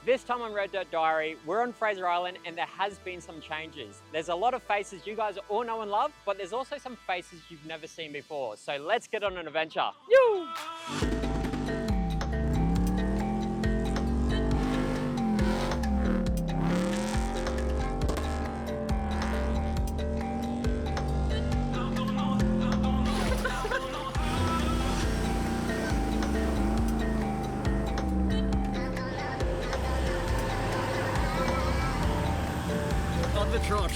This time on Red Dirt Diary, we're on Fraser Island and there has been some changes. There's a lot of faces you guys all know and love, but there's also some faces you've never seen before. So let's get on an adventure. Yoo! On the trot.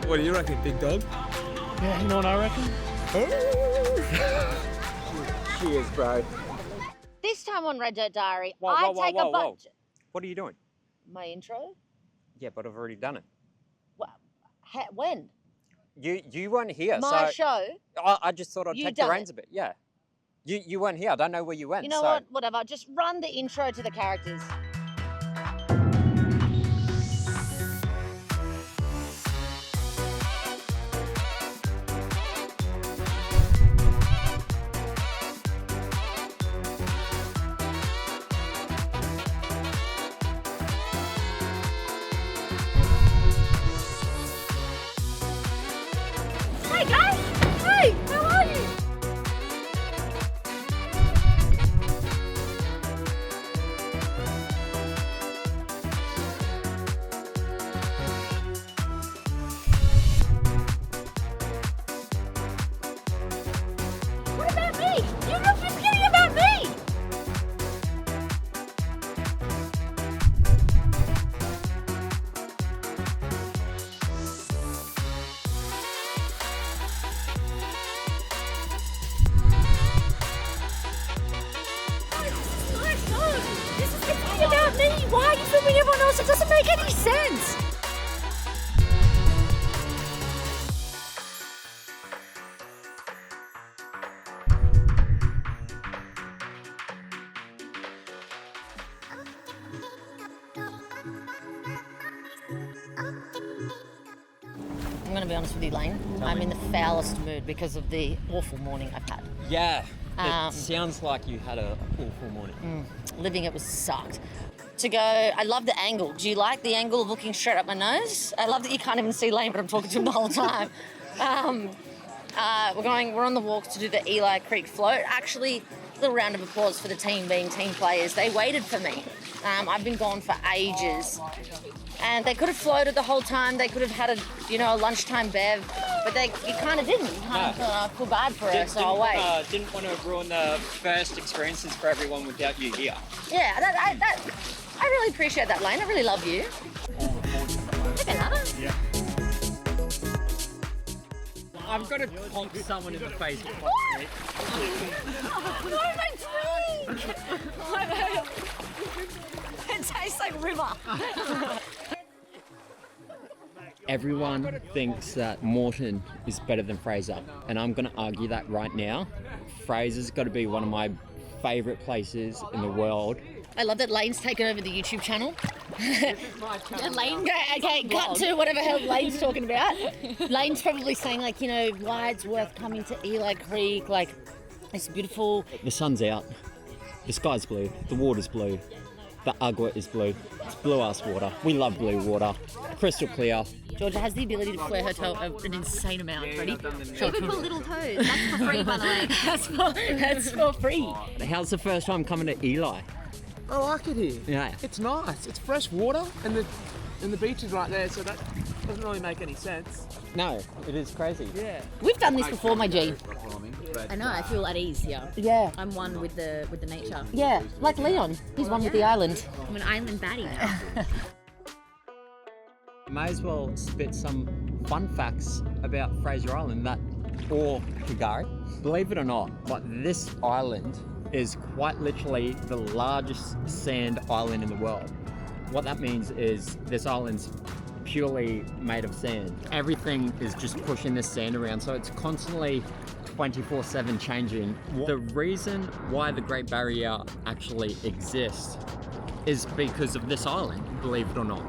What do you reckon, big dog? Yeah, you know what I reckon? Cheers, bro. This time on Red Dirt Diary, Whoa, I whoa, whoa, take whoa, a bunch. whoa. What are you doing? My intro? Yeah, but I've already done it. When? You weren't here, My so show? I just thought I'd You take the done reins a bit. Yeah. You weren't here. I don't know where you went. You know so. what? Whatever. Just run the intro to the characters. Hey guys! Hey, how are you? What about me? You're not forgetting about me! This is forgetting about me! Why are you filming everyone else? It doesn't make any sense! I'm going to be honest with you, Lane. I'm in the foulest mood because of the awful morning I've had. Yeah. Um, It sounds like you had an awful morning. Living it was sucked. To go, I love the angle. Do you like the angle of looking straight up my nose? I love that you can't even see Lane, but I'm talking to him the whole time. We're on the walk to do the Eli Creek float. Actually, a little round of applause for the team being team players. They waited for me. I've been gone for ages. And they could have floated the whole time. They could have had a lunchtime bev, but you kind of didn't. You kind of feel bad for her, so I'll wait. Didn't want to ruin the first experiences for everyone without you here. Yeah, I really appreciate that, Lane. I really love you. Look at that. Yeah. I've got to conk someone in the face. No, my drink! It tastes like river. Everyone thinks that Moreton is better than Fraser, and I'm going to argue that right now. Fraser's got to be one of my favourite places in the world. I love that Lane's taken over the YouTube channel. Yeah, Lane, okay, cut to whatever hell Lane's talking about. Lane's probably saying, why it's worth coming to Eli Creek. It's beautiful. The sun's out, the sky's blue, the water's blue, the agua is blue. It's blue-ass water. We love blue water. Crystal clear. Georgia has the ability to flare her toe an insane amount. Ready? Typical little toes. That's for free, by the way. That's for free. How's the first time coming to Eli? I like it here. Yeah. It's nice. It's fresh water and the beach is right there, so that doesn't really make any sense. No, it is crazy. Yeah. We've done this before, my G. I know. I feel at ease here. Yeah. I'm one with the nature. Yeah, like Leon. He's one with the island. I'm an island baddie now. May as well spit some fun facts about Fraser Island or Kigari. Believe it or not, but this island is quite literally the largest sand island in the world. What that means is this island's purely made of sand. Everything is just pushing this sand around, so it's constantly 24/7 changing. The reason why the Great Barrier actually exists is because of this island, believe it or not.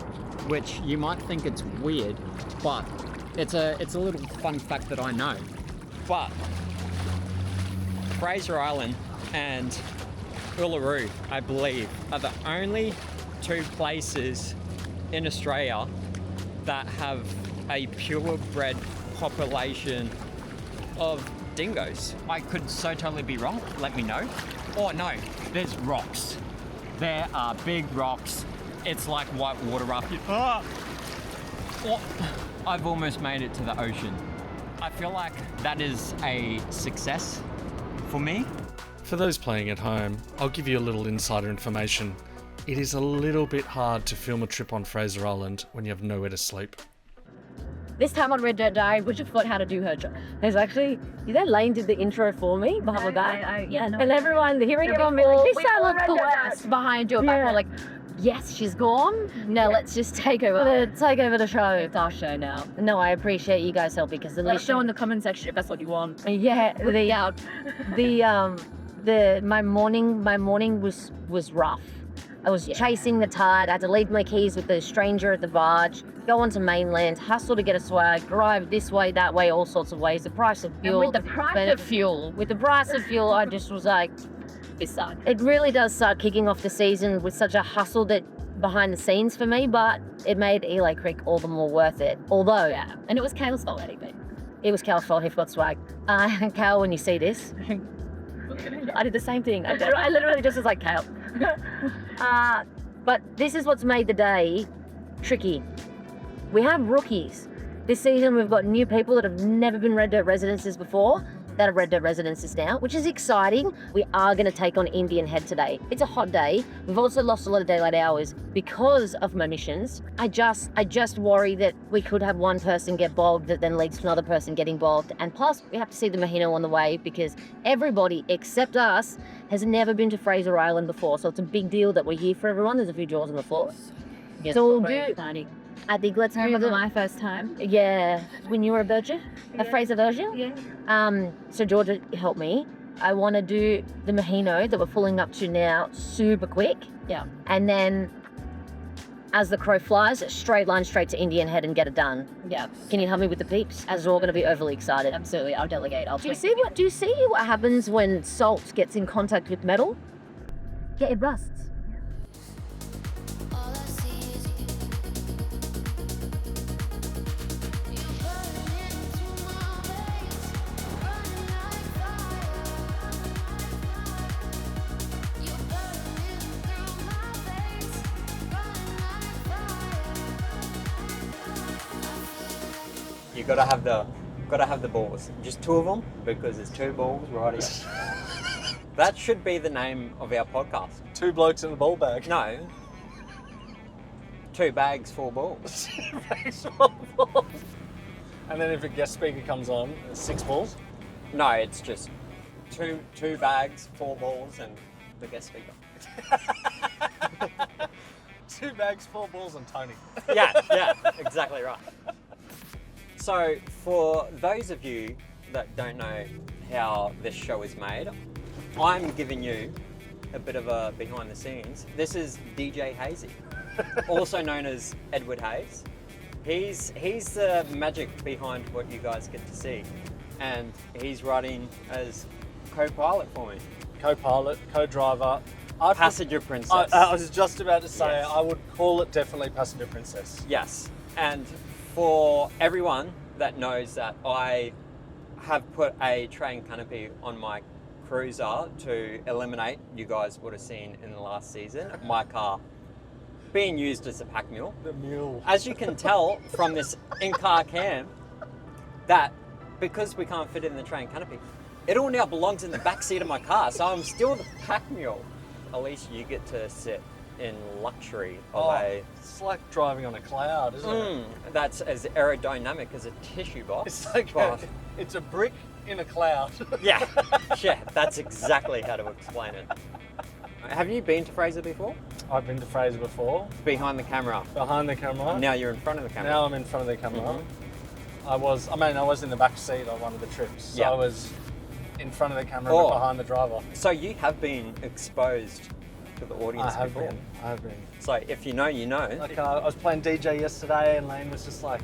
Which you might think it's weird, but it's a little fun fact that I know. But Fraser Island and Uluru, I believe, are the only two places in Australia that have a purebred population of dingoes. I could so totally be wrong, let me know. Oh no, there's rocks. There are big rocks. It's like white water up here. Ah! Oh, I've almost made it to the ocean. I feel like that is a success for me. For those playing at home, I'll give you a little insider information. It is a little bit hard to film a trip on Fraser Island when you have nowhere to sleep. This time on Red Dirt Diary, Butcher forgot how to do her job. There's actually, Lane did the intro for me behind my back. Yeah, no. And everyone hearing it on me like, this sound looks the worst behind your back. We're like, yes, she's gone. Now let's just take over. Take over the show. It's our show now. No, I appreciate you guys helping because Let us know in the comment section if that's what you want. Yeah, my morning was rough. I was chasing the tide. I had to leave my keys with the stranger at the barge, go onto mainland, hustle to get a swag, drive this way, that way, all sorts of ways. The price of fuel. And with the price of fuel, I just was like, it sucked. it really does start kicking off the season with such a hustle that behind the scenes for me, but it made Eli Creek all the more worth it. Although, Yeah, and it was Kale's fault anyway. it was Cal's fault, he forgot swag. Cal, when you see this, I did the same thing. I literally just was like, Cal. But this is what's made the day tricky. We have rookies. This season we've got new people that have never been Red Dirt residences before that are Red Dirt residences now, which is exciting. We are going to take on Indian Head today. It's a hot day. We've also lost a lot of daylight hours because of my missions. I just worry that we could have one person get bogged that then leads to another person getting bogged. And plus, we have to see the Mahino on the way because everybody except us has never been to Fraser Island before. So it's a big deal that we're here for everyone. There's a few jaws on the floor. Yes, So we'll very do- exciting. I think let's I do remember the... my first time. Yeah, when you were a virgin, a Fraser virgin. Yeah. So Georgia, help me. I want to do the Mahino that we're pulling up to now super quick. Yeah. And then, as the crow flies, straight line straight to Indian Head and get it done. Yeah. Can you help me with the peeps? As we're all going to be overly excited. Absolutely. I'll delegate. Do you see what happens when salt gets in contact with metal? Yeah, it rusts. All I see is you. You burn into my veins, running like fire. You burning through my veins, running like fire. You gotta have the balls. Just two of them because there's two balls right here. That should be the name of our podcast. Two blokes in a ball bag. No. 2 bags, 4 balls. And then if a guest speaker comes on, 6 balls. No, it's just two bags, 4 balls, and the guest speaker. 2 bags, 4 balls, and Tony. Yeah, exactly right. So, for those of you that don't know how this show is made, I'm giving you a bit of a behind the scenes. This is DJ Hazy, also known as Edward Hayes. He's the magic behind what you guys get to see, and he's riding as co-pilot for me. Co-pilot, co-driver. Passenger princess. I was just about to say, Yes. I would call it definitely passenger princess. Yes, and for everyone that knows that I have put a train canopy on my cruiser to eliminate, you guys would have seen in the last season, my car being used as a pack mule. The mule. As you can tell from this in-car cam, that because we can't fit it in the train canopy, it all now belongs in the back seat of my car, so I'm still the pack mule. At least you get to sit in luxury of a... It's like driving on a cloud, isn't it? That's as aerodynamic as a tissue box. It's like but- it's a brick in a cloud. yeah, that's exactly how to explain it. Have you been to Fraser before? I've been to Fraser before, Behind the camera. behind the camera. Now you're in front of the camera. Now I'm in front of the camera. I was in the back seat on one of the trips. So Yeah. I was in front of the camera Oh. but behind the driver. So you have been exposed to the audience I have before. been. I have been. So if you know, you know. Like I was playing DJ yesterday, and Lane was just like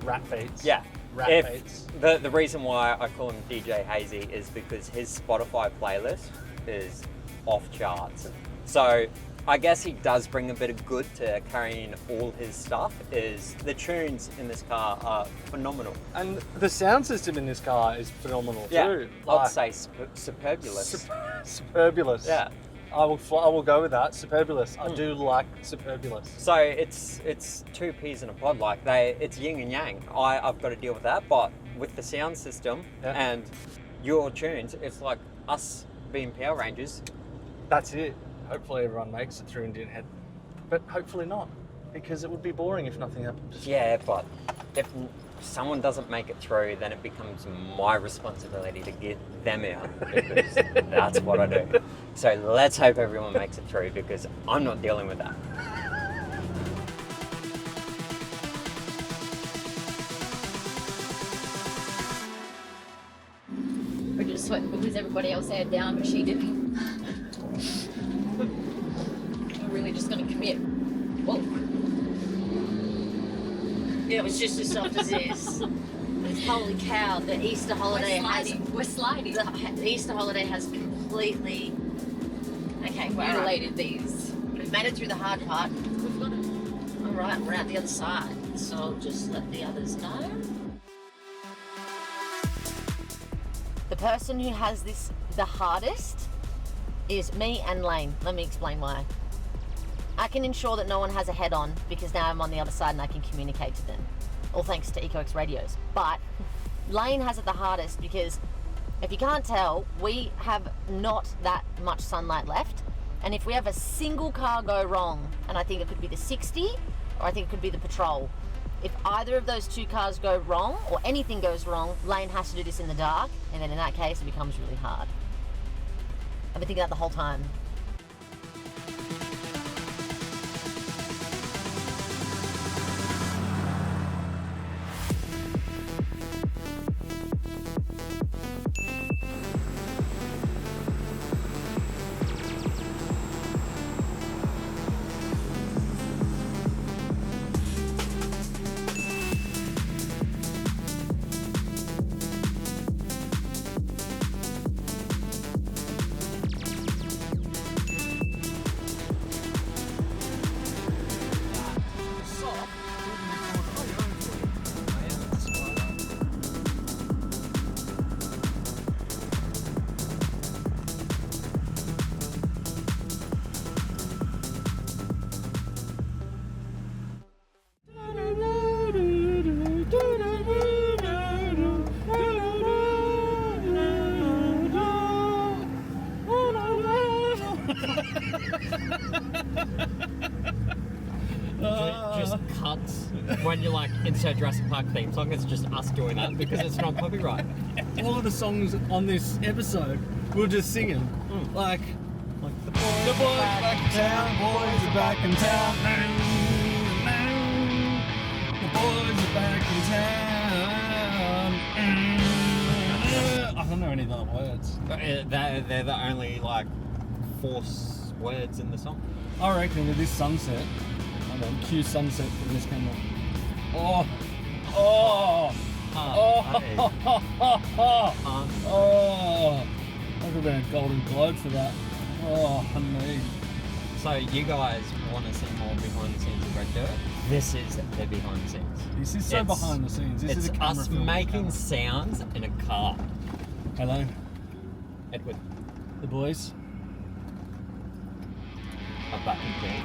rap beats. Yeah. Rap If beats. the reason why I call him DJ Hazy is because his Spotify playlist is off charts. So I guess he does bring a bit of good to carrying all his stuff. Is the tunes in this car are phenomenal. And the sound system in this car is phenomenal Yeah, too. I'd say superbulous. Superbulous. Yeah. I will go with that. Superbulous. I do like Superbulous. So it's two peas in a pod. Like it's yin and yang. I've got to deal with that, but with the sound system and your tunes, it's like us being Power Rangers. That's it. Hopefully everyone makes it through Indian Head, but hopefully not, because it would be boring if nothing happened. Yeah, but if someone doesn't make it through, then it becomes my responsibility to get them out, because that's what I do. So let's hope everyone makes it through, because I'm not dealing with that. We're just sweating because everybody else had down, but she didn't. We're really just going to commit. Whoa. Yeah, it was just as soft as this. Holy cow, the Easter holiday We're sliding. the Easter holiday has completely. Okay, well, Mutilated these. we've made it through the hard part. We've got it. All right, we're out the other side, so I'll just let the others know. The person who has this the hardest is me and Lane. Let me explain why. I can ensure that no one has a head on because now I'm on the other side and I can communicate to them. All thanks to EcoX radios. But Lane has it the hardest because if you can't tell, we have not that much sunlight left. And if we have a single car go wrong, and I think it could be the 60 or I think it could be the Patrol, if either of those two cars go wrong or anything goes wrong, Lane has to do this in the dark, and then in that case it becomes really hard. I've been thinking that the whole time. Just cuts when you like insert Jurassic Park theme song. It's just us doing that because it's not copyright. All of the songs on this episode, we're just singing. Like the boys are back in town, boys are back in town. The boys are back in town. I don't know any of the words. They're the only like 4 words in the song. I reckon with this sunset, hold on, cue sunset from this camera. Oh, I could have been a Golden Globe for that. Oh, honey. So you guys want to see more behind the scenes of Red Dirt? This is the behind the scenes. This is so behind the scenes. This is It's a camera us film. making sounds in a car. Hello, Edward, the boys. a button thing.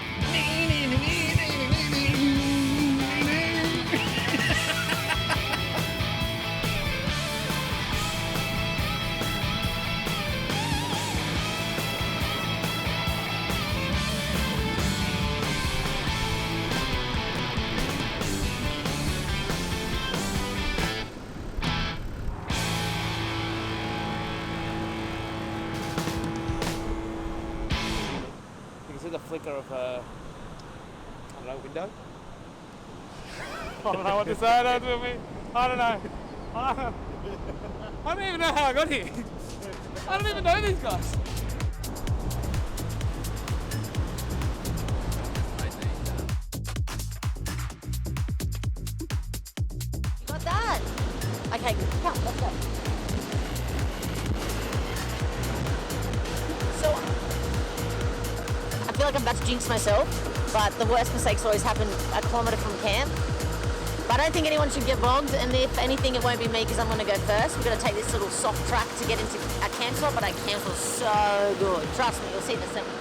You can see the flicker of a, I don't know, window. I don't know what to say. Don't do me. I don't know. I don't even know how I got here. I don't even know these guys. Okay, come, let's go. So, I feel like I'm about to jinx myself, but the worst mistakes always happen a kilometre from camp. But I don't think anyone should get bogged, and if anything, it won't be me because I'm going to go first. We're going to take this little soft track to get into our camp spot, but our camp was so good. Trust me, you'll see in a second.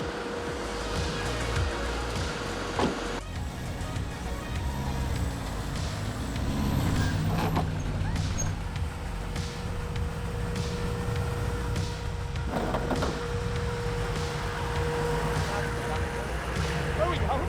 Where we go?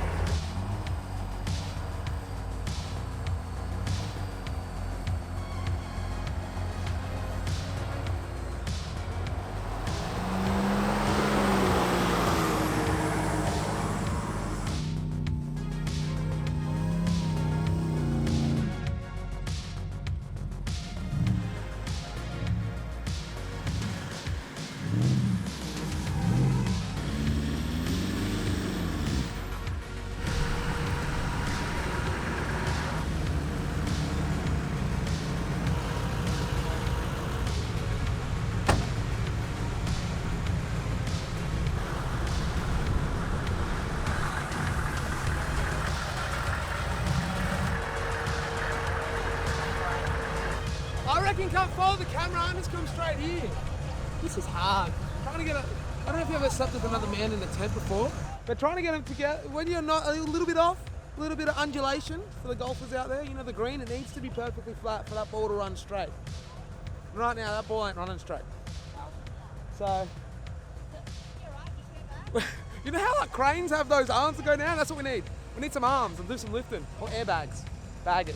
I reckon can't follow the camera and just come straight here. This is hard. Trying to get I don't know if you ever slept with another man in a tent before, but trying to get them together when you're not a little bit off, a little bit of undulation for the golfers out there. You know the green, it needs to be perfectly flat for that ball to run straight. Right now, that ball ain't running straight. So, you know how like cranes have those arms that go down? That's what we need. We need some arms and do some lifting or airbags. Bag it.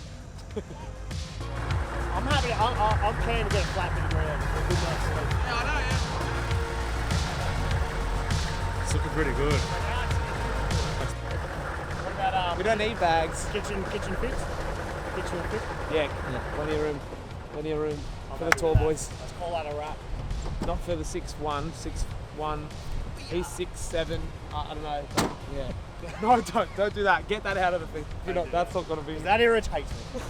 I'm happy. I'm keen to get a flat bit of ground. A good night's sleep. Yeah, I know, yeah. It's looking pretty good. What about We don't need bags. kitchen fit? Kitchen fit? Yeah, plenty of room. Plenty of room I'm for the happy tall with that. boys. Let's call that a wrap. Not for the 6'1", 6'1". He's 6'7". I don't know. Yeah. No, don't do that. Get that out of the thing. You're not. That's not gonna be. That irritates me.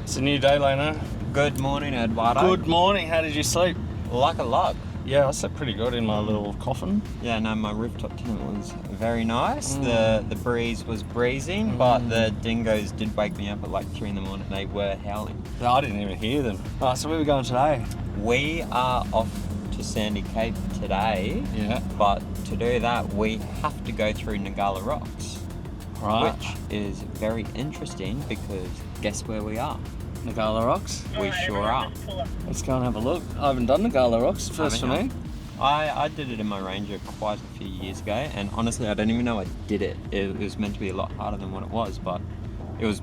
It's a new day, Lena. Good morning, Eduardo. Good morning. How did you sleep? Like a log. Yeah, I slept pretty good in my little coffin. Yeah, no, my rooftop tent was very nice. The breeze was breezing, but the dingoes did wake me up at like 3 in the morning. They were howling. I didn't even hear them. So where are we going today? We are off to Sandy Cape today, Yeah. but to do that, we have to go through Nagala Rocks, Right. which is very interesting because guess where we are? Nagala Rocks. We sure are. Let's go and have a look. I haven't done Nagala Rocks. First for Haven't me. you? I did it in my Ranger quite a few years ago, and honestly, I don't even know I did it. It was meant to be a lot harder than what it was, but it was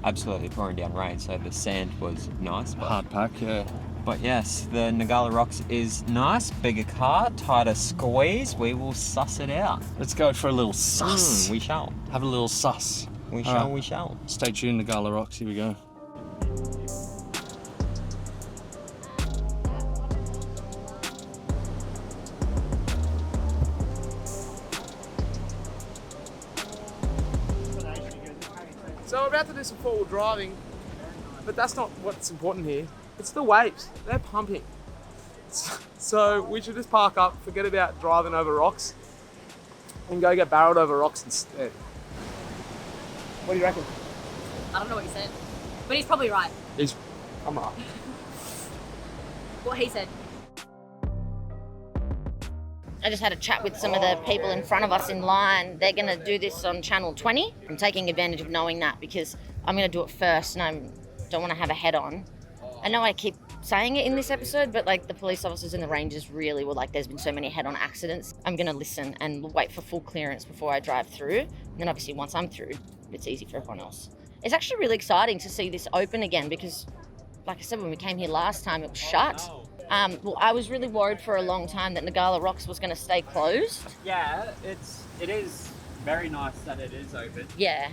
absolutely pouring down rain, so the sand was nice. But, Hard pack, yeah. but yes, the Nagala Rocks is nice. Bigger car, tighter squeeze. We will suss it out. Let's go for a little sus. We shall. Have a little sus. We All shall. right. We shall. Stay tuned, Nagala Rocks. Here we go. So we're about to do some forward driving, but that's not what's important here. It's the waves. They're pumping. So we should just park up, forget about driving over rocks, and go get barreled over rocks instead. What do you reckon? I don't know what he said, but he's probably right. I'm right. What he said. I just had a chat with some of the people in front of us in line. They're going to do this on channel 20. I'm taking advantage of knowing that because I'm going to do it first and I don't want to have a head on. I know I keep saying it in this episode, but like the police officers and the rangers really were like, there's been so many head-on accidents. I'm going to listen and wait for full clearance before I drive through. And then obviously once I'm through, it's easy for everyone else. It's actually really exciting to see this open again because, like I said, when we came here last time, it was shut. Well, I was really worried for a long time that Nagala Rocks was going to stay closed. Yeah, it is very nice that it is open. Yeah.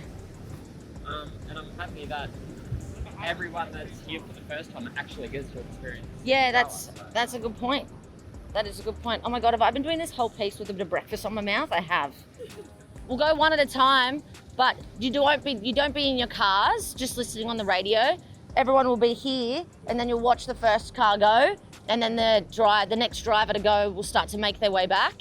And I'm happy that everyone that's here for the first time actually gets to experience. Yeah, that's a good point. That is a good point. Oh my God, have I been doing this whole piece with a bit of breakfast on my mouth? I have. We'll go one at a time, but you don't be in your cars just listening on the radio. Everyone will be here, and then you'll watch the first car go, and then the next driver to go will start to make their way back.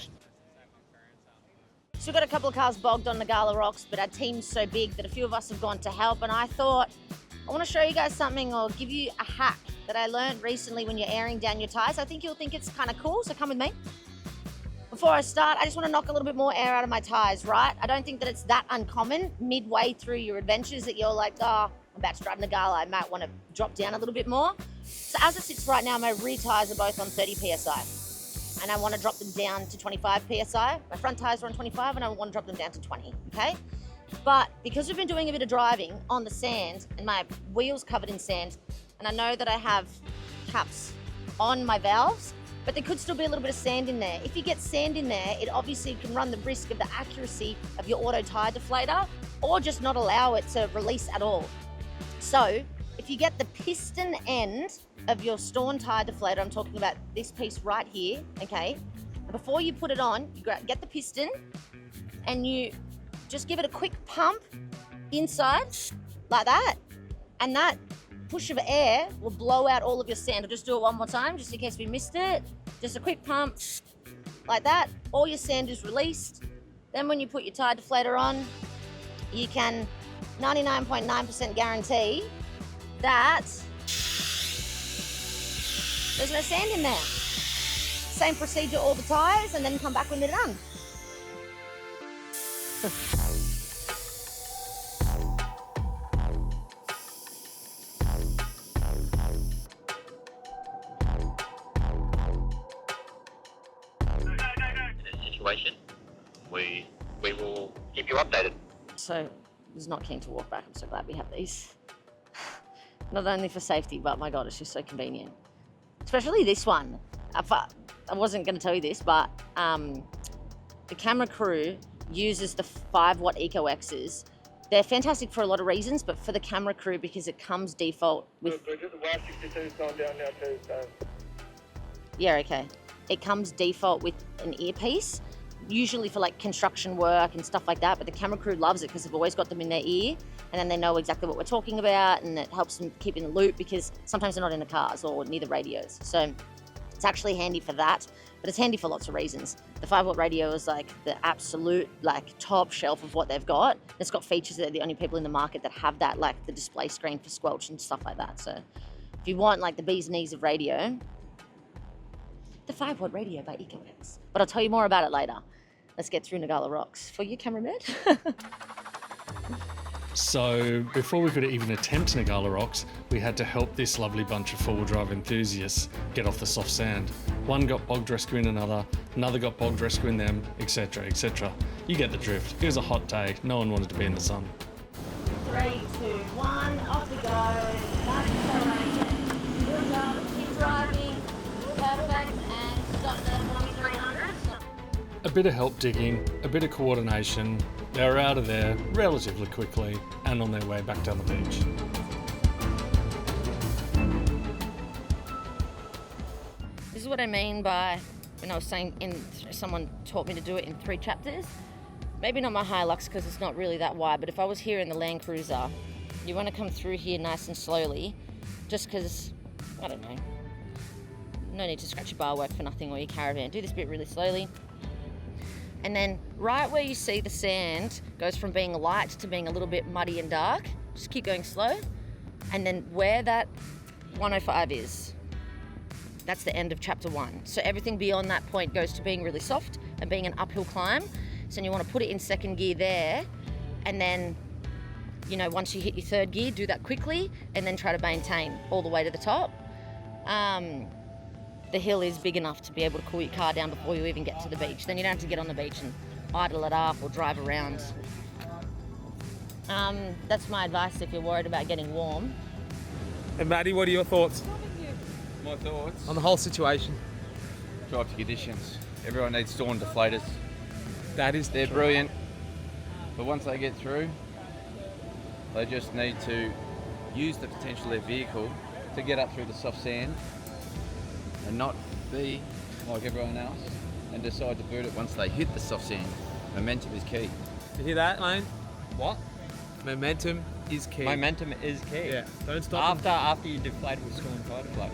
So we've got a couple of cars bogged on Nagala Rocks, but our team's so big that a few of us have gone to help, and I thought, I want to show you guys something or give you a hack that I learned recently when you're airing down your tyres. I think you'll think it's kind of cool, so come with me. Before I start, I just want to knock a little bit more air out of my tyres, right? I don't think that it's that uncommon midway through your adventures that you're like, oh, I'm about to drive Nagala, I might want to drop down a little bit more. So as it sits right now, my rear tyres are both on 30 PSI. And I want to drop them down to 25 PSI. My front tyres are on 25 and I want to drop them down to 20, okay? But because we've been doing a bit of driving on the sand and my wheels covered in sand, and I know that I have caps on my valves, but there could still be a little bit of sand in there. If you get sand in there, it obviously can run the risk of the accuracy of your auto tire deflator or just not allow it to release at all. So if you get the piston end of your Storm tire deflator, I'm talking about this piece right here, okay? Before you put it on, you get the piston and you just give it a quick pump inside like that. And that push of air will blow out all of your sand. I'll just do it one more time, just in case we missed it. Just a quick pump like that. All your sand is released. Then when you put your tire deflator on, you can 99.9% guarantee that there's no sand in there. Same procedure all the tires, and then come back when they're done. Situation, we will keep you updated. So I was not keen to walk back. I'm so glad we have these. Not only for safety, but my God, it's just so convenient. Especially this one. I wasn't going to tell you this, but the camera crew uses the 5-watt EcoXs. They're fantastic for a lot of reasons, but for the camera crew, because it comes default with... The Y62's gone down now too, so... Yeah, okay. It comes default with an earpiece, usually for like construction work and stuff like that, but the camera crew loves it because they've always got them in their ear and then they know exactly what we're talking about and it helps them keep in the loop because sometimes they're not in the cars or near the radios. So it's actually handy for that, but it's handy for lots of reasons. The 5-watt radio is like the absolute like top shelf of what they've got. It's got features that they're the only people in the market that have that, like the display screen for squelch and stuff like that. So if you want like the bee's knees of radio, the 5-watt radio by EcoX. But I'll tell you more about it later. Let's get through Nagala Rocks. For you, cameraman. So before we could even attempt Nagala Rocks, we had to help this lovely bunch of four-wheel drive enthusiasts get off the soft sand. One got bogged rescuing another got bogged rescuing them, etc, etc. You get the drift. It was a hot day. No one wanted to be in the sun. 3, 2, 1, off we go. Nice acceleration. Good job. Keep driving. Perfect. And stop the 2300. A bit of help digging, a bit of coordination. They were out of there relatively quickly and on their way back down the beach. This is what I mean by when I was saying someone taught me to do it in 3 chapters. Maybe not my Hilux because it's not really that wide, but if I was here in the Land Cruiser, you want to come through here nice and slowly just because, I don't know, no need to scratch your bar work for nothing or your caravan. Do this bit really slowly. And then right where you see the sand goes from being light to being a little bit muddy and dark, just keep going slow. And then where that 105 is, that's the end of chapter 1. So everything beyond that point goes to being really soft and being an uphill climb. So you want to put it in 2nd gear there. And then, you know, once you hit your 3rd gear, do that quickly and then try to maintain all the way to the top. the hill is big enough to be able to cool your car down before you even get to the beach. Then you don't have to get on the beach and idle it up or drive around. That's my advice if you're worried about getting warm. And Maddie, what are your thoughts My thoughts. on the whole situation? Drive to conditions. Everyone needs storm deflators. They're True. brilliant. But once they get through, they just need to use the potential of their vehicle to get up through the soft sand and not be like everyone else and decide to boot it once they hit the soft sand. Momentum is key. You hear that, Lane? What? Momentum is key. Momentum is key. Yeah, don't stop. After you deflate with storm tire deflator.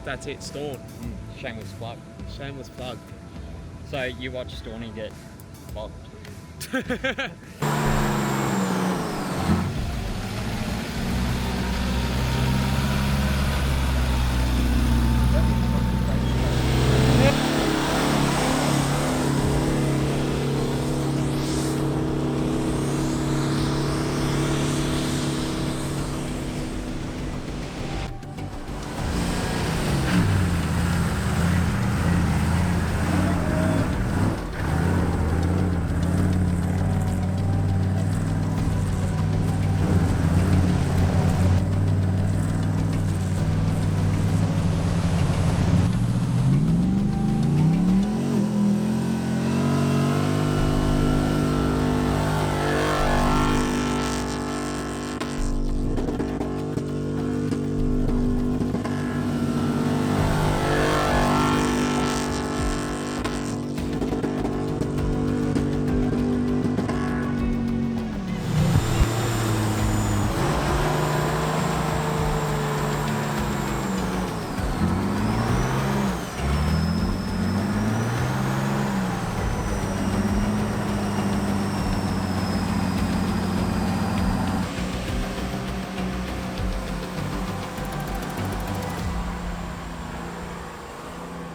That's it, Storm. Shameless plug. Shameless plug. So you watch Storm and get bogged.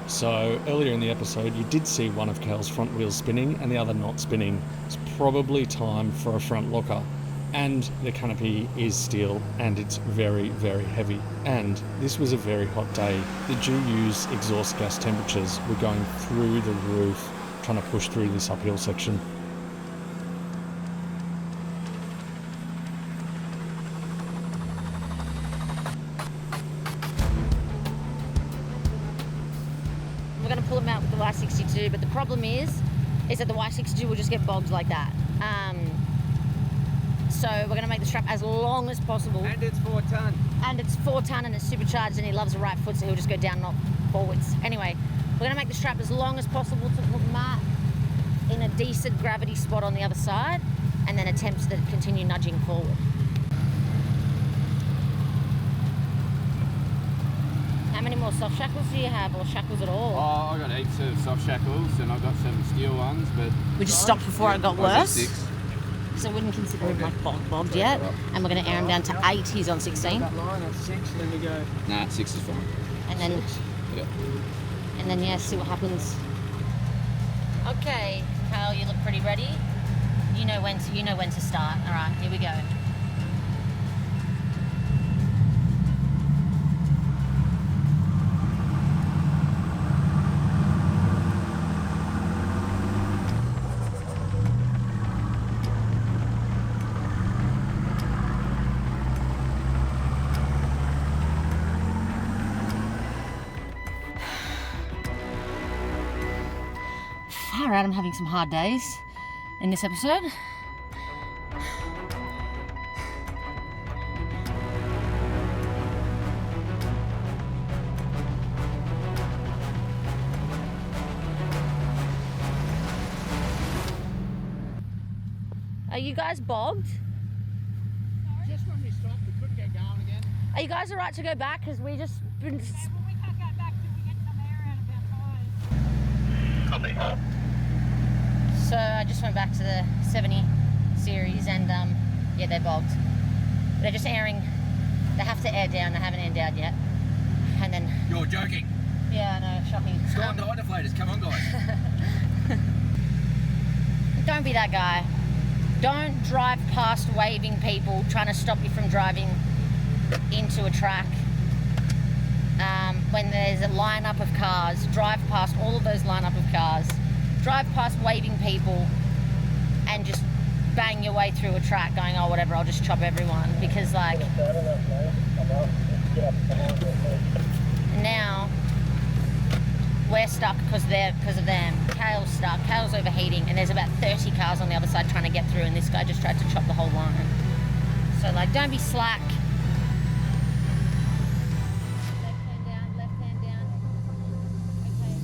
So earlier in the episode, you did see one of Cal's front wheels spinning and the other not spinning. It's probably time for a front locker. And the canopy is steel and it's very, very heavy. And this was a very hot day. The GU's exhaust gas temperatures were going through the roof, trying to push through this uphill section. We're going to pull them out with the Y62, but the problem is that the Y62 will just get bogged like that. So we're going to make the strap as long as possible. And it's 4 ton. And it's 4 ton and it's supercharged and he loves the right foot, so he'll just go down, not forwards. Anyway, we're going to make the strap as long as possible to put Matt in a decent gravity spot on the other side and then attempt to continue nudging forward. How many more soft shackles do you have, or shackles at all? Oh, I got heaps of soft shackles and I've got some steel ones, but We just stopped before it got I got worse. 6. So I wouldn't consider him like bogged yet. And we're going to air him down to 8. He's on 16. That line at 6, then we go. Nah, 6 is fine. And then, Yeah. yeah, see what happens. Okay, Kyle, you look pretty ready. You know when to start. All right, here we go. Far out, I'm having some hard days in this episode. Are you guys bogged? Just when we stopped, we couldn't get going again. Are you guys alright to go back? Because we just been... We can't go back till we get some air out of our tyres. Copy. So I just went back to the 70 series and yeah, they're bogged. They're just airing. They have to air down. They haven't aired down yet. And then, You're joking. yeah, I know, shocking. Storm tire deflators, come on guys. Don't be that guy. Don't drive past waving people trying to stop you from driving into a track. when there's a lineup of cars, drive past all of those lineup of cars, drive past waving people, and just bang your way through a track going, oh, whatever, I'll just chop everyone. Because, like, now we're stuck because of them. Kale's stuck, Kale's overheating, and there's about 30 cars on the other side trying to get through, and this guy just tried to chop the whole line. So, like, don't be slack. Left hand down. Okay.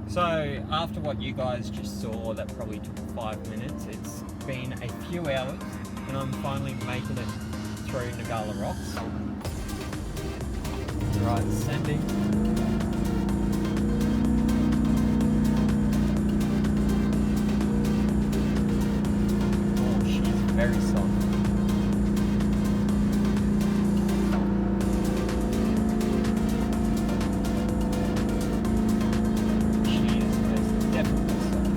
Nice. So after what you guys just saw, that probably took 5 minutes. It's been a few hours, and I'm finally making it through Nagala Rocks. Right, sending. Very soft. She is most definitely soft.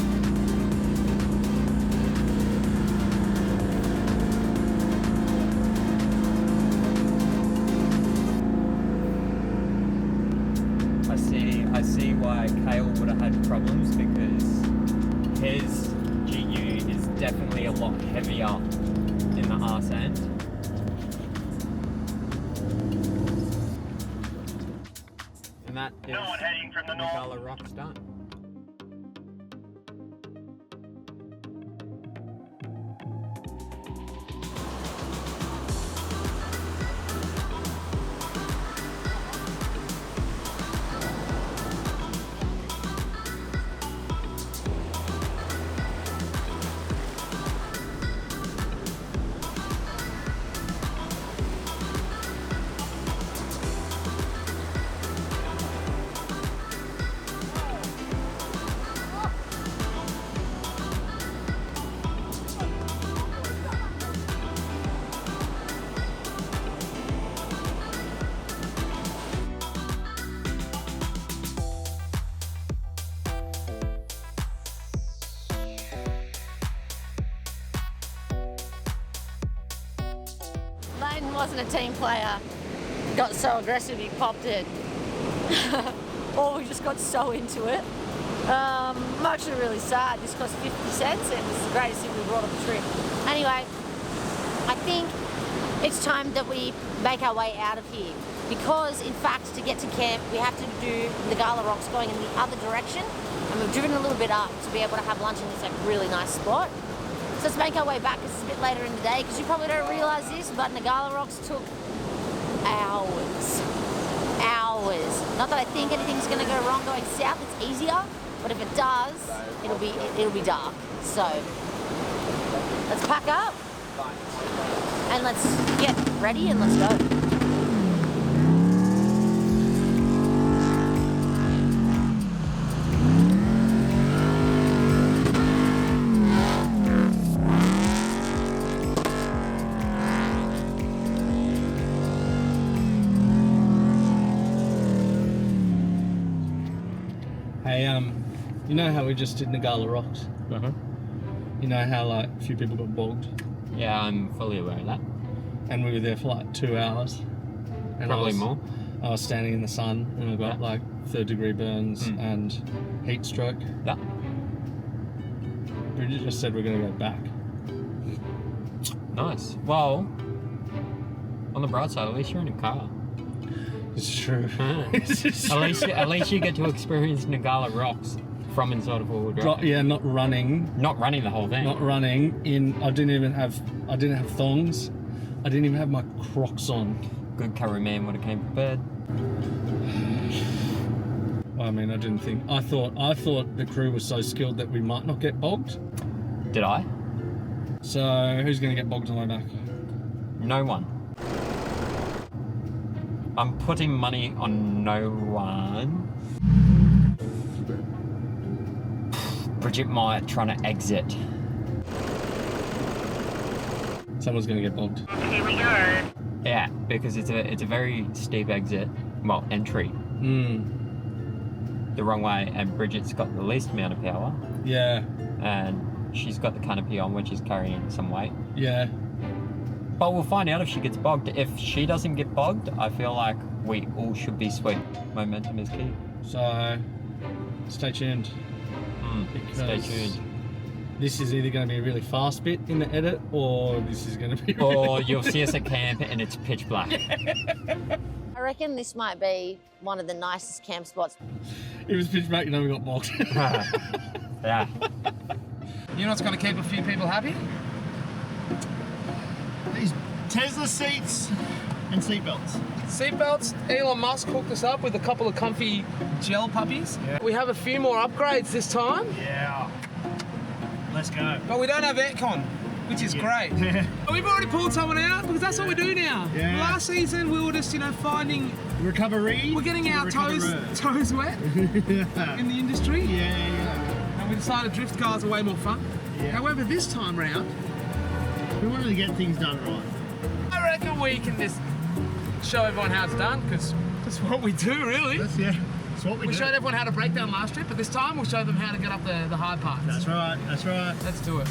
I see why Kale would have had problems, because his GU is definitely a lot heavier in the arse end. And that is heading from the Nagala Rocks done. Layton wasn't a team player. Got so aggressive he popped it. Or we just got so into it. I'm actually really sad. This cost 50 cents and it's the greatest thing we brought on the trip. Anyway, I think it's time that we make our way out of here. Because, in fact, to get to camp, we have to do the Nagala Rocks going in the other direction. And we've driven a little bit up to be able to have lunch in this like really nice spot. So let's make our way back. It's a bit later in the day because you probably don't realise this, but Nagala Rocks took hours. Hours. Not that I think anything's going to go wrong going south. It's easier, but if it does, it'll be dark. So let's pack up and let's get ready and let's go. Hey, you know how we just did Nagala Rocks? Uh-huh. You know how like a few people got bogged? Yeah, I'm fully aware of that. And we were there for like 2 hours. And Probably more. I was standing in the sun and I got like 3rd-degree burns and heat stroke. Yeah. Bridget just said we're going to go back. Nice. Well, on the bright side, at least you're in a car. It's true. At least you get to experience Nagala Rocks from inside of all-wheel drive. Yeah, not running. Not running the whole thing. Not running. I didn't have thongs. I didn't even have my Crocs on. Good curry man would have came prepared. I mean, I didn't think. I thought the crew was so skilled that we might not get bogged. Did I? So who's going to get bogged on my back? No one. I'm putting money on no one. Bridget might trying to exit. Someone's going to get bogged. Here we go. Yeah, because it's a very steep exit. Well, entry. The wrong way, and Bridget's got the least amount of power. Yeah. And she's got the canopy on when she's carrying some weight. Yeah. But we'll find out if she gets bogged. If she doesn't get bogged, I feel like we all should be sweet. Momentum is key. So, stay tuned. Stay tuned. This is either going to be a really fast bit in the edit, or this is going to be. Or you'll see us at camp and it's pitch black. I reckon this might be one of the nicest camp spots. If it was pitch black, you know we got bogged. Yeah. You know what's going to keep a few people happy? These Tesla seats and seatbelts. Seatbelts. Elon Musk hooked us up with a couple of comfy gel puppies. Yeah. We have a few more upgrades this time, Yeah. Let's go. but we don't have aircon, which is great. We've already pulled someone out because that's what we do now. Yeah. Last season we were just, finding, Recovery. we're getting our toes wet in the industry. Yeah. And we decided drift cars are way more fun. Yeah. However, this time round, We wanted to get things done right. I reckon we can just show everyone how it's done, because that's what we do, really. That's what we We do. showed everyone how to break down last trip, but this time we'll show them how to get up the hard parts. That's right. Let's do it.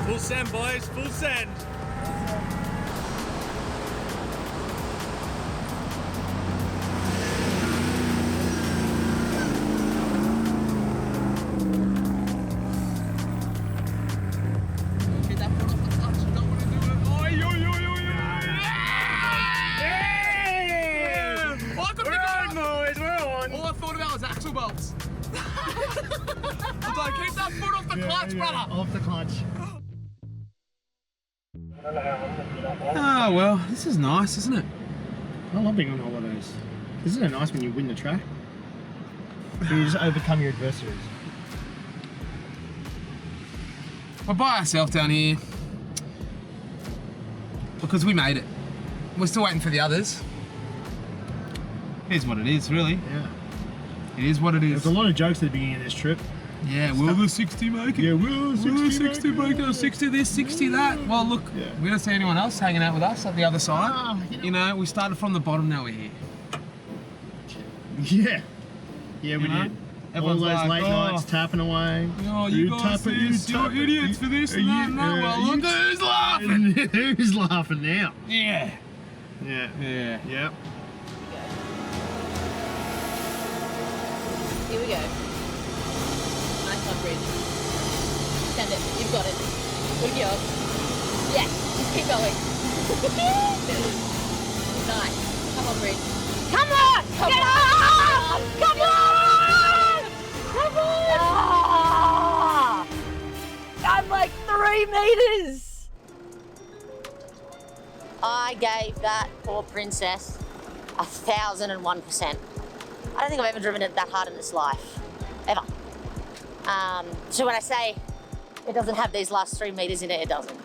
Full send, boys. Full send. Get that foot off the clutch. You don't want to do it. Oh, yo. Yeah! All I could think about, boys. We're on. all I thought about was axle bolts. I was like, keep that foot off the clutch, brother. Off the clutch. Oh, well, this is nice, isn't it? I love being on holidays. Isn't it nice when you win the track? You just overcome your adversaries. We're by ourselves down here because we made it. We're still waiting for the others. Here's what it is, really. Yeah. It is what it is. There's a lot of jokes at the beginning of this trip. Yeah, will the 60 make it? Yeah, will the 60 make it? 60 this, 60 that. Well, look, Yeah. we don't see anyone else hanging out with us at the other side. Ah, You know, we started from the bottom, now we're here. Yeah. Yeah, we know? did. All Everyone's those like, late "Oh, nights tapping away. Oh, you guys tap it, this, you you're tap it, idiots for this and that. No, well, look who's laughing. Who's laughing now? Yeah. Yeah. Yeah. Yep. Here we go. Nice one, Bridge. Send it. You've got it. Good job. Yeah, just keep going. Nice. Come on, Bridge. Come on! Come Get on. on! Come on! Come on! Ah! I'm like 3 meters! I gave that poor princess 1,001%. I don't think I've ever driven it that hard in this life, ever. So when I say it doesn't have these last 3 meters in it, it doesn't.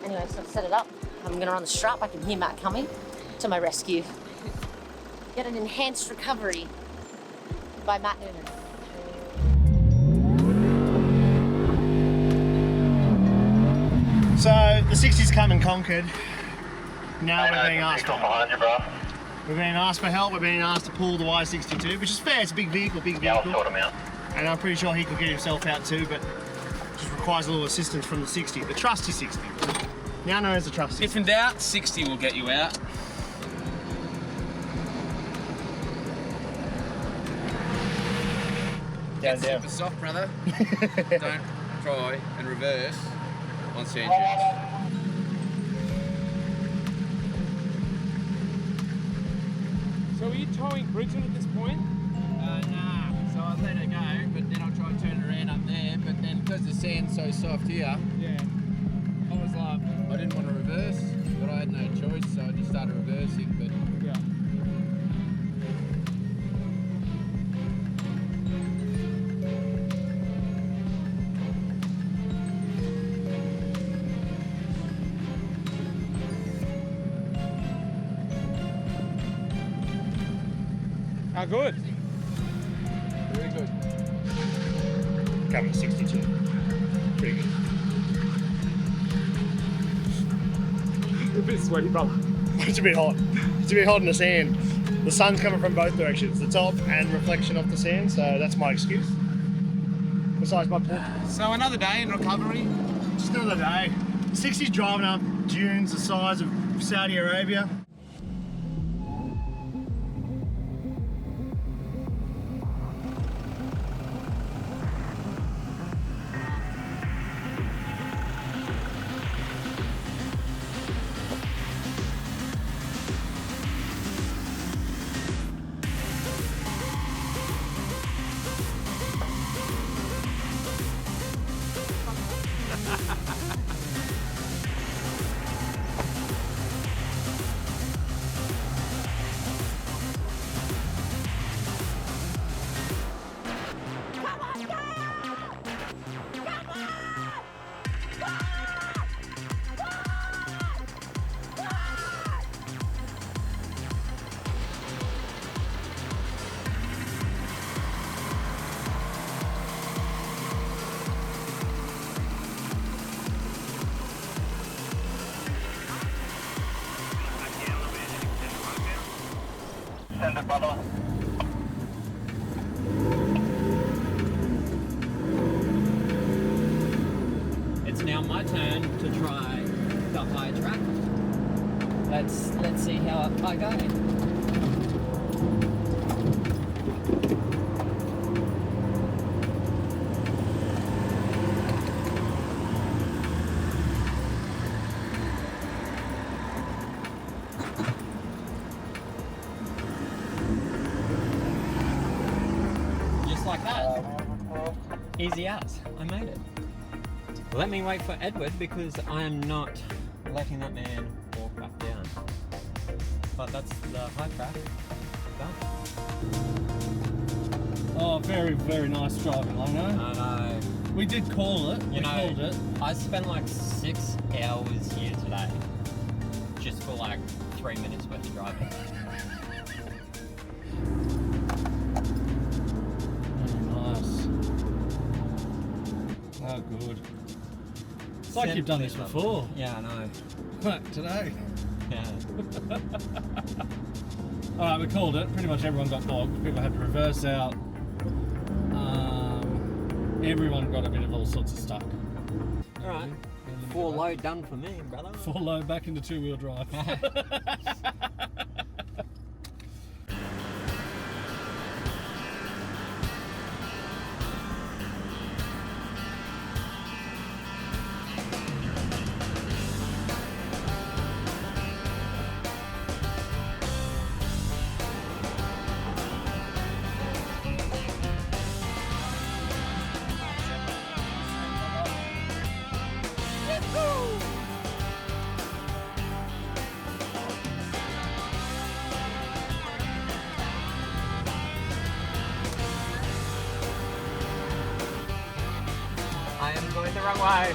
Anyway, so I've set it up. I'm gonna run the strap. I can hear Matt coming to my rescue. Get an enhanced recovery by Matt Noonan. So the 60's come and conquered. Now we're being asked for help. behind you, bro. We're being asked for help. We're being asked to pull the Y62, which is fair. It's a big vehicle, Yeah, I'll sort him out. And I'm pretty sure he could get himself out too, but just requires a little assistance from the 60, the trusty 60. Now known as the trusty. If in doubt, 60 will get you out. Down, down. Super soft, brother. Don't try and reverse on sand dunes. So are you towing Bridget at this point? Nah, so I let her go, but then I'll try and turn it around up there, but then because the sand's so soft here, Yeah. I was like, I didn't want to reverse, but I had no choice, so I just started reversing, but Yeah. How good? very good. Coming 62. Pretty good. A bit sweaty, brother. It's a bit hot. It's a bit hot in the sand. The sun's coming from both directions, the top and reflection off the sand, so that's my excuse. besides my poor. So another day in recovery. Just another day. 60's driving up dunes the size of Saudi Arabia. Send it, brother. It's now my turn to try the high track. Let's see how I go. Just like that. Easy as. I made it. Let me wait for Edward because I am not letting that man walk back down. But that's the high track. Done. Oh, very, very nice driving, Longo. I know. We did call it. You know, called it. I spent like 6 hours here today just for like 3 minutes worth of driving. Nice. Oh, good. It's like you've done this before. Yeah, I know. Right, today. Yeah. Alright, we called it. Pretty much everyone got bogged. People had to reverse out. Everyone got a bit of all sorts of stuck. Alright. 4 low done for me, brother. 4 low back into 2-wheel drive. I am going the wrong way.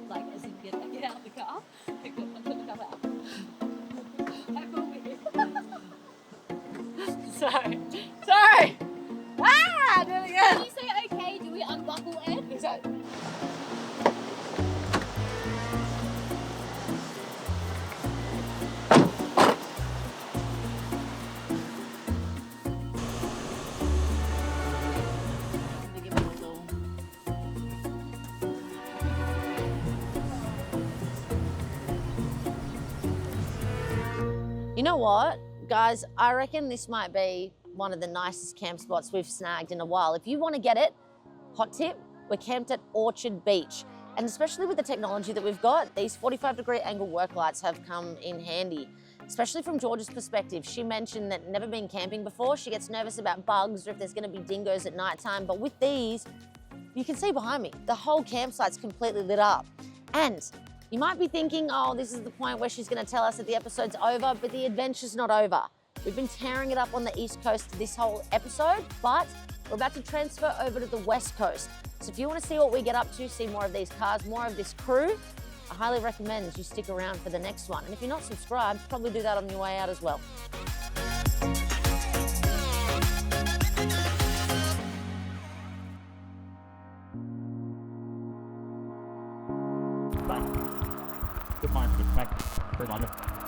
Like, as in get out of the car, put the car out. How cool we Sorry. Sorry! Ah! Do it again! Can you say okay? Do we unbuckle Ed? Exactly. You know what, guys? I reckon this might be one of the nicest camp spots we've snagged in a while. If you want to get it, hot tip, we're camped at Orchard Beach. And especially with the technology that we've got, these 45-degree angle work lights have come in handy, especially from George's perspective. She mentioned that never been camping before. She gets nervous about bugs or if there's going to be dingoes at nighttime. But with these, you can see behind me, the whole campsite's completely lit up. And you might be thinking, oh, this is the point where she's going to tell us that the episode's over, but the adventure's not over. We've been tearing it up on the East Coast this whole episode, but we're about to transfer over to the West Coast. So if you want to see what we get up to, see more of these cars, more of this crew, I highly recommend you stick around for the next one. And if you're not subscribed, probably do that on your way out as well. Good mind, mate. Reminder.